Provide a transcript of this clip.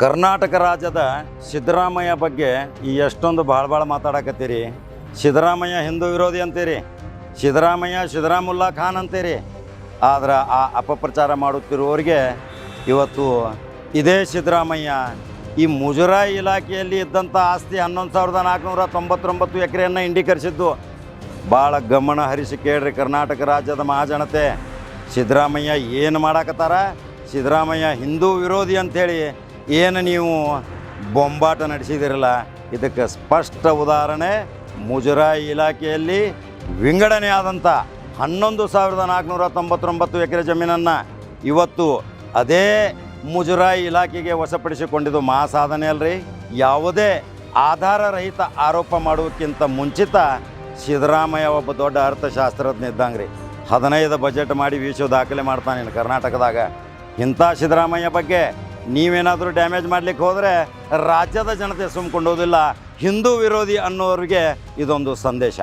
ಕರ್ನಾಟಕ ರಾಜ್ಯದ ಸಿದ್ದರಾಮಯ್ಯ ಬಗ್ಗೆ ಈ ಎಷ್ಟೊಂದು ಭಾಳ ಮಾತಾಡಕತ್ತೀರಿ. ಸಿದ್ದರಾಮಯ್ಯ ಹಿಂದೂ ವಿರೋಧಿ ಅಂತೀರಿ, ಸಿದ್ದರಾಮುಲ್ಲಾ ಖಾನ್ ಅಂತೀರಿ. ಆದ್ರೆ ಆ ಅಪಪ್ರಚಾರ ಮಾಡುತ್ತಿರುವವರಿಗೆ ಇವತ್ತು ಇದೇ ಸಿದ್ದರಾಮಯ್ಯ ಈ ಮುಜರಾಯಿ ಇಲಾಖೆಯಲ್ಲಿ ಇದ್ದಂಥ ಆಸ್ತಿ 11,499 ಎಕರೆಯನ್ನು ಇಂಡೀಕರಿಸಿದ್ದು. ಭಾಳ ಗಮನ ಹರಿಸಿ ಕೇಳ್ರಿ ಕರ್ನಾಟಕ ರಾಜ್ಯದ ಮಹಾಜನತೆ. ಸಿದ್ದರಾಮಯ್ಯ ಏನು ಮಾಡಾಕತ್ತಾರ, ಸಿದ್ದರಾಮಯ್ಯ ಹಿಂದೂ ವಿರೋಧಿ ಅಂಥೇಳಿ ಏನು ನೀವು ಬೊಂಬಾಟ ನಡೆಸಿದಿರಲ್ಲ, ಇದಕ್ಕೆ ಸ್ಪಷ್ಟ ಉದಾಹರಣೆ ಮುಜರಾಯಿ ಇಲಾಖೆಯಲ್ಲಿ ವಿಂಗಡಣೆ ಆದಂಥ 11,499 ಎಕರೆ ಜಮೀನನ್ನು ಇವತ್ತು ಅದೇ ಮುಜರಾಯಿ ಇಲಾಖೆಗೆ ವಶಪಡಿಸಿಕೊಂಡಿದ್ದು ಮಹಾಸಾಧನೆ ಅಲ್ರಿ. ಯಾವುದೇ ಆಧಾರರಹಿತ ಆರೋಪ ಮಾಡೋಕ್ಕಿಂತ ಮುಂಚಿತ ಸಿದ್ದರಾಮಯ್ಯ ಒಬ್ಬ ದೊಡ್ಡ ಅರ್ಥಶಾಸ್ತ್ರಜ್ಞ ಇದ್ದಂಗೆ ರೀ. 15 ಬಜೆಟ್ ಮಾಡಿ ವಿಶ್ವ ದಾಖಲೆ ಮಾಡ್ತಾನೆ ಕರ್ನಾಟಕದಾಗ. ಇಂಥ ಸಿದ್ದರಾಮಯ್ಯ ಬಗ್ಗೆ ನೀವೇನಾದರೂ ಡ್ಯಾಮೇಜ್ ಮಾಡಲಿಕ್ಕೆ ಹೋದರೆ ರಾಜ್ಯದ ಜನತೆ ಸುಮ್ಕೊಂಡೋದಿಲ್ಲ. ಹಿಂದೂ ವಿರೋಧಿ ಅನ್ನೋರಿಗೆ ಇದೊಂದು ಸಂದೇಶ.